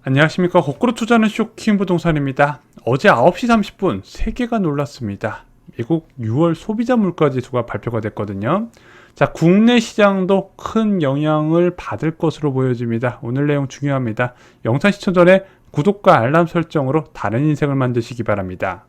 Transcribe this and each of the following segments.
안녕하십니까. 거꾸로 투자하는 쇼킹 부동산입니다. 어제 9시 30분 세계가 놀랐습니다. 미국 6월 소비자 물가지수가 발표가 됐거든요. 자, 국내 시장도 큰 영향을 받을 것으로 보여집니다. 오늘 내용 중요합니다. 영상 시청 전에 구독과 알람 설정으로 다른 인생을 만드시기 바랍니다.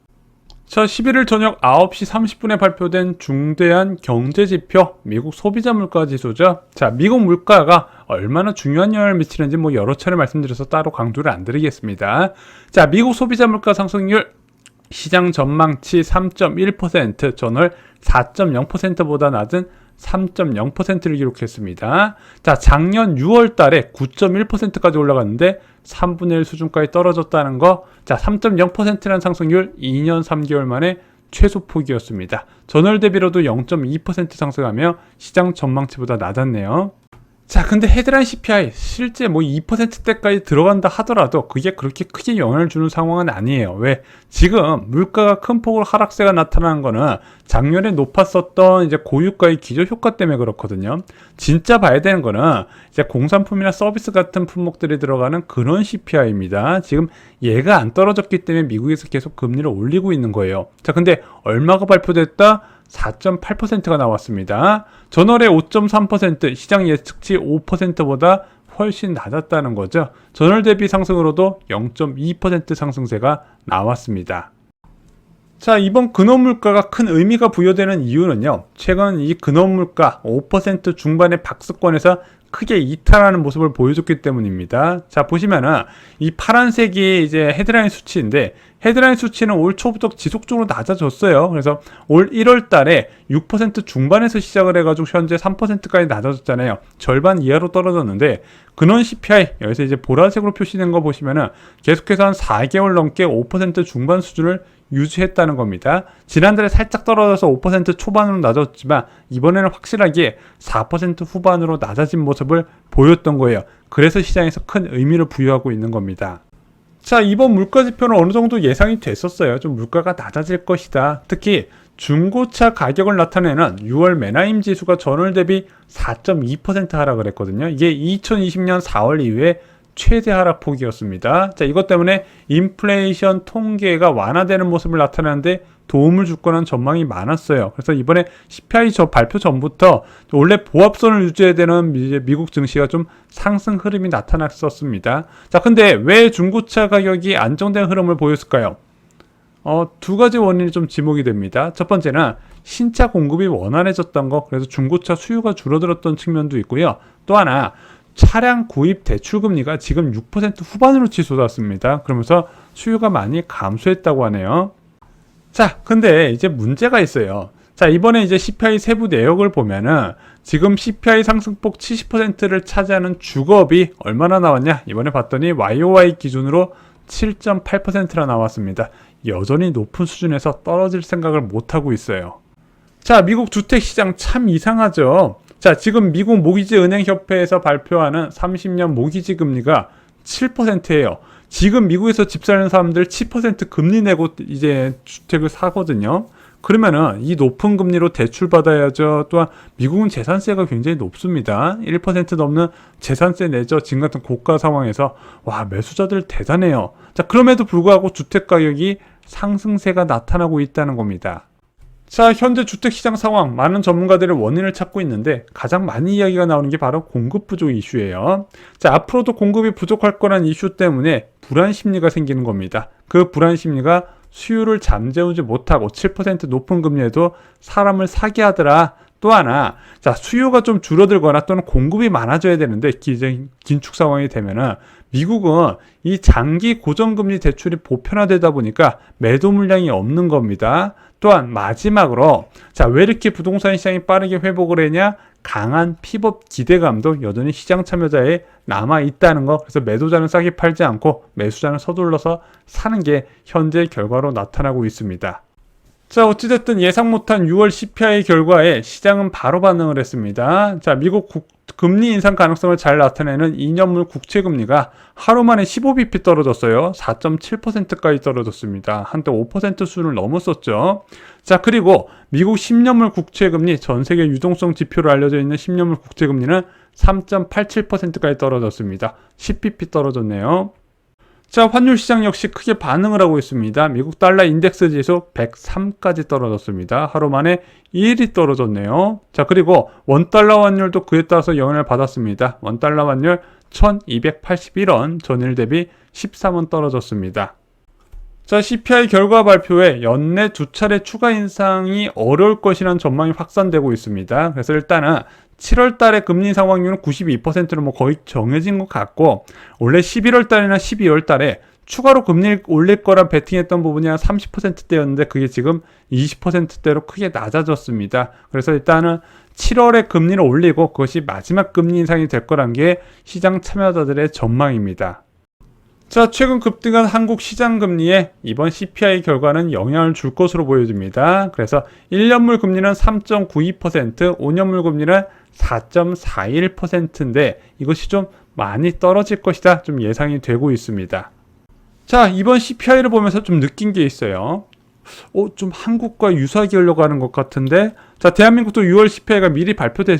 자, 11일 저녁 9시 30분에 발표된 중대한 경제지표 미국 소비자 물가 지수죠. 자, 미국 물가가 얼마나 중요한 영향을 미치는지 여러 차례 말씀드려서 따로 강조를 안 드리겠습니다. 자, 미국 소비자 물가 상승률 시장 전망치 3.1%, 전월 4.0%보다 낮은 3.0%를 기록했습니다. 자, 작년 6월 달에 9.1%까지 올라갔는데 3분의 1 수준까지 떨어졌다는 거. 자, 3.0%라는 상승률 2년 3개월 만에 최소폭이었습니다. 전월 대비로도 0.2% 상승하며 시장 전망치보다 낮았네요. 자, 근데 헤드라인 CPI 실제 2%대까지 들어간다 하더라도 그게 그렇게 크게 영향을 주는 상황은 아니에요. 왜? 지금 물가가 큰 폭으로 하락세가 나타나는 거는 작년에 높았었던 이제 고유가의 기저 효과 때문에 그렇거든요. 진짜 봐야 되는 거는 이제 공산품이나 서비스 같은 품목들이 들어가는 그런 CPI입니다. 지금 얘가 안 떨어졌기 때문에 미국에서 계속 금리를 올리고 있는 거예요. 자, 근데 얼마가 발표됐다? 4.8%가 나왔습니다. 전월에 5.3%, 시장 예측치 5%보다 훨씬 낮았다는 거죠. 전월 대비 상승으로도 0.2% 상승세가 나왔습니다. 자, 이번 근원물가가 큰 의미가 부여되는 이유는요. 최근 이 근원물가 5% 중반의 박스권에서 크게 이탈하는 모습을 보여줬기 때문입니다. 자, 보시면은 이 파란색이 이제 헤드라인 수치인데 헤드라인 수치는 올 초부터 지속적으로 낮아졌어요. 그래서 올 1월 달에 6% 중반에서 시작을 해가지고 현재 3%까지 낮아졌잖아요. 절반 이하로 떨어졌는데 근원 CPI 여기서 이제 보라색으로 표시된 거 보시면은 계속해서 한 4개월 넘게 5% 중반 수준을 유지했다는 겁니다. 지난달에 살짝 떨어져서 5% 초반으로 낮았지만 이번에는 확실하게 4% 후반으로 낮아진 모습을 보였던 거예요. 그래서 시장에서 큰 의미를 부여하고 있는 겁니다. 자, 이번 물가지표는 어느 정도 예상이 됐었어요. 좀 물가가 낮아질 것이다. 특히 중고차 가격을 나타내는 6월 맨하임 지수가 전월 대비 4.2% 하락을 했거든요. 이게 2020년 4월 이후에 최대 하락폭이었습니다. 자, 이것 때문에 인플레이션 통계가 완화되는 모습을 나타내는데 도움을 줄 거라는 전망이 많았어요. 그래서 이번에 CPI 발표 전부터 원래 보합선을 유지해야 되는 미국 증시가 좀 상승 흐름이 나타났었습니다. 자, 근데 왜 중고차 가격이 안정된 흐름을 보였을까요? 두 가지 원인이 좀 지목이 됩니다. 첫 번째는 신차 공급이 원활해졌던 거, 그래서 중고차 수요가 줄어들었던 측면도 있고요. 또 하나, 차량 구입 대출금리가 지금 6% 후반으로 치솟았습니다. 그러면서 수요가 많이 감소했다고 하네요. 자, 근데 이제 문제가 있어요. 자, 이번에 이제 CPI 세부 내역을 보면은 지금 CPI 상승폭 70%를 차지하는 주거비 얼마나 나왔냐? 이번에 봤더니 YOY 기준으로 7.8%나 나왔습니다. 여전히 높은 수준에서 떨어질 생각을 못하고 있어요. 자, 미국 주택시장 참 이상하죠. 자, 지금 미국 모기지 은행협회에서 발표하는 30년 모기지 금리가 7%예요. 지금 미국에서 집 사는 사람들 7% 금리 내고 이제 주택을 사거든요. 그러면은 이 높은 금리로 대출 받아야죠. 또한 미국은 재산세가 굉장히 높습니다. 1% 넘는 재산세 내죠. 지금 같은 고가 상황에서 와, 매수자들 대단해요. 자, 그럼에도 불구하고 주택 가격이 상승세가 나타나고 있다는 겁니다. 자, 현재 주택시장 상황, 많은 전문가들이 원인을 찾고 있는데 가장 많이 이야기가 나오는 게 바로 공급 부족 이슈예요. 자, 앞으로도 공급이 부족할 거란 이슈 때문에 불안 심리가 생기는 겁니다. 그 불안 심리가 수요를 잠재우지 못하고 7% 높은 금리에도 사람을 사게 하더라. 또 하나, 자, 수요가 좀 줄어들거나 또는 공급이 많아져야 되는데 긴축 상황이 되면은 미국은 이 장기 고정금리 대출이 보편화되다 보니까 매도 물량이 없는 겁니다. 또한 마지막으로, 자, 왜 이렇게 부동산 시장이 빠르게 회복을 했냐? 강한 픽업 기대감도 여전히 시장 참여자에 남아 있다는 거. 그래서 매도자는 싸게 팔지 않고 매수자는 서둘러서 사는 게 현재 결과로 나타나고 있습니다. 자, 어찌됐든 예상 못한 6월 CPI 결과에 시장은 바로 반응을 했습니다. 자, 미국 금리 인상 가능성을 잘 나타내는 2년물 국채금리가 하루 만에 15bp 떨어졌어요. 4.7%까지 떨어졌습니다. 한때 5% 수준을 넘었었죠. 자, 그리고 미국 10년물 국채금리, 전 세계 유동성 지표로 알려져 있는 10년물 국채금리는 3.87%까지 떨어졌습니다. 10bp 떨어졌네요. 자, 환율 시장 역시 크게 반응을 하고 있습니다. 미국 달러 인덱스 지수 103까지 떨어졌습니다. 하루 만에 1이 떨어졌네요. 자, 그리고 원달러 환율도 그에 따라서 영향을 받았습니다. 원달러 환율 1281원, 전일 대비 13원 떨어졌습니다. 자, CPI 결과 발표에 연내 두 차례 추가 인상이 어려울 것이라는 전망이 확산되고 있습니다. 그래서 일단은 7월 달에 금리 상황률은 92%로 거의 정해진 것 같고, 원래 11월 달이나 12월 달에 추가로 금리를 올릴 거라 베팅했던 부분이 한 30%대였는데 그게 지금 20%대로 크게 낮아졌습니다. 그래서 일단은 7월에 금리를 올리고 그것이 마지막 금리 인상이 될 거란 게 시장 참여자들의 전망입니다. 자, 최근 급등한 한국 시장 금리에 이번 CPI 결과는 영향을 줄 것으로 보여집니다. 그래서 1년물 금리는 3.92%, 5년물 금리는 4.41%인데 이것이 좀 많이 떨어질 것이다 좀 예상이 되고 있습니다. 자, 이번 CPI를 보면서 좀 느낀 게 있어요. 좀 한국과 유사하게 흘러가는 것 같은데, 자, 대한민국도 6월 CPI가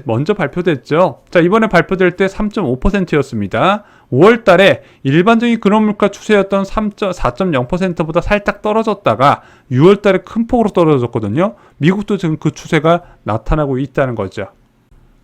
먼저 발표됐죠. 자, 이번에 발표될 때 3.5%였습니다. 5월 달에 일반적인 근원물가 추세였던 4.0%보다 살짝 떨어졌다가 6월 달에 큰 폭으로 떨어졌거든요. 미국도 지금 그 추세가 나타나고 있다는 거죠.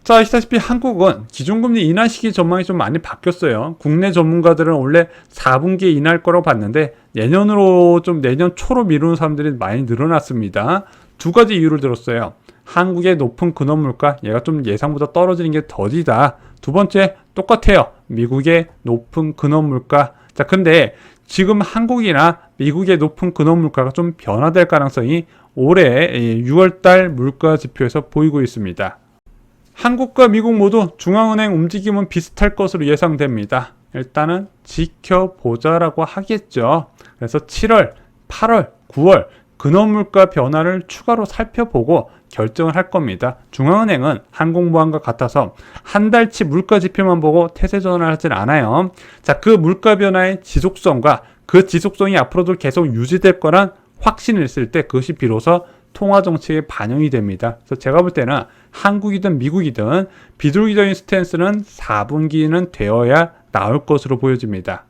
자, 아시다시피 한국은 기준금리 인하 시기 전망이 좀 많이 바뀌었어요. 국내 전문가들은 원래 4분기에 인하할 거라고 봤는데 내년 초로 미루는 사람들이 많이 늘어났습니다. 두 가지 이유를 들었어요. 한국의 높은 근원물가, 얘가 좀 예상보다 떨어지는 게 더디다. 두 번째, 똑같아요. 미국의 높은 근원물가. 자, 근데 지금 한국이나 미국의 높은 근원물가가 좀 변화될 가능성이 올해 6월달 물가 지표에서 보이고 있습니다. 한국과 미국 모두 중앙은행 움직임은 비슷할 것으로 예상됩니다. 일단은 지켜보자라고 하겠죠. 그래서 7월, 8월, 9월 근원물가 변화를 추가로 살펴보고 결정을 할 겁니다. 중앙은행은 항공모함과 같아서 한 달치 물가 지표만 보고 태세 전환을 하진 않아요. 자, 그 물가 변화의 지속성과 그 지속성이 앞으로도 계속 유지될 거란 확신이 있을 때 그것이 비로소 통화 정책에 반영이 됩니다. 그래서 제가 볼 때는 한국이든 미국이든 비둘기적인 스탠스는 4분기는 되어야 나올 것으로 보여집니다.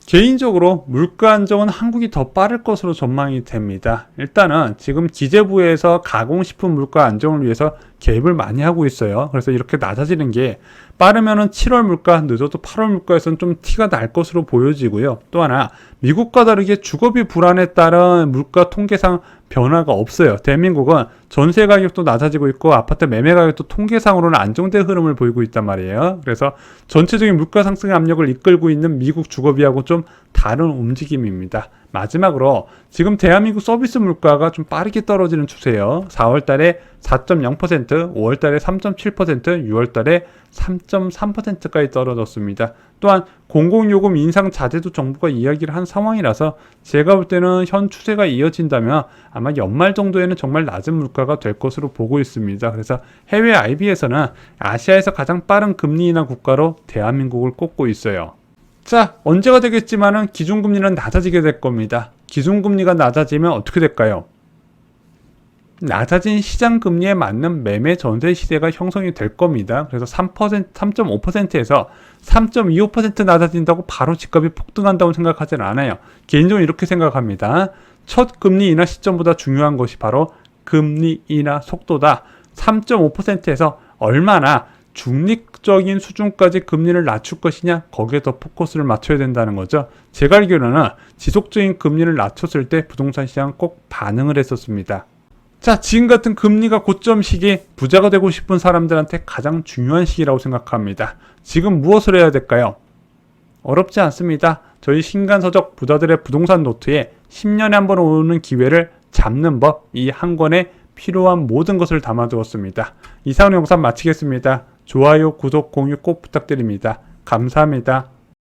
개인적으로 물가 안정은 한국이 더 빠를 것으로 전망이 됩니다. 일단은 지금 기재부에서 가공식품 물가 안정을 위해서 개입을 많이 하고 있어요. 그래서 이렇게 낮아지는 게 빠르면은 7월 물가, 늦어도 8월 물가에서는 좀 티가 날 것으로 보여지고요. 또 하나, 미국과 다르게 주거비 불안에 따른 물가 통계상 변화가 없어요. 대한민국은 전세 가격도 낮아지고 있고 아파트 매매 가격도 통계상으로는 안정된 흐름을 보이고 있단 말이에요. 그래서 전체적인 물가 상승의 압력을 이끌고 있는 미국 주거비하고 좀 다른 움직임입니다. 마지막으로 지금 대한민국 서비스 물가가 좀 빠르게 떨어지는 추세예요. 4월 달에 4.0%, 5월 달에 3.7%, 6월 달에 3.3%까지 떨어졌습니다. 또한 공공요금 인상 자제도 정부가 이야기를 한 상황이라서 제가 볼 때는 현 추세가 이어진다면 아마 연말 정도에는 정말 낮은 물가가 될 것으로 보고 있습니다. 그래서 해외 IB에서는 아시아에서 가장 빠른 금리 인하 국가로 대한민국을 꼽고 있어요. 자, 언제가 되겠지만은 기준금리는 낮아지게 될 겁니다. 기준금리가 낮아지면 어떻게 될까요? 낮아진 시장금리에 맞는 매매 전세 시대가 형성이 될 겁니다. 그래서 3.5%에서 3.25% 낮아진다고 바로 집값이 폭등한다고 생각하지는 않아요. 개인적으로 이렇게 생각합니다. 첫 금리 인하 시점보다 중요한 것이 바로 금리 인하 속도다. 3.5%에서 얼마나 중립적인 수준까지 금리를 낮출 것이냐, 거기에 더 포커스를 맞춰야 된다는 거죠. 제가 알기로는 지속적인 금리를 낮췄을 때 부동산 시장은 꼭 반응을 했었습니다. 자, 지금 같은 금리가 고점 시기, 부자가 되고 싶은 사람들한테 가장 중요한 시기라고 생각합니다. 지금 무엇을 해야 될까요? 어렵지 않습니다. 저희 신간서적 부자들의 부동산 노트에 10년에 한 번 오는 기회를 잡는 법, 이 한 권에 필요한 모든 것을 담아두었습니다. 이상 영상 마치겠습니다. 좋아요, 구독, 공유 꼭 부탁드립니다. 감사합니다.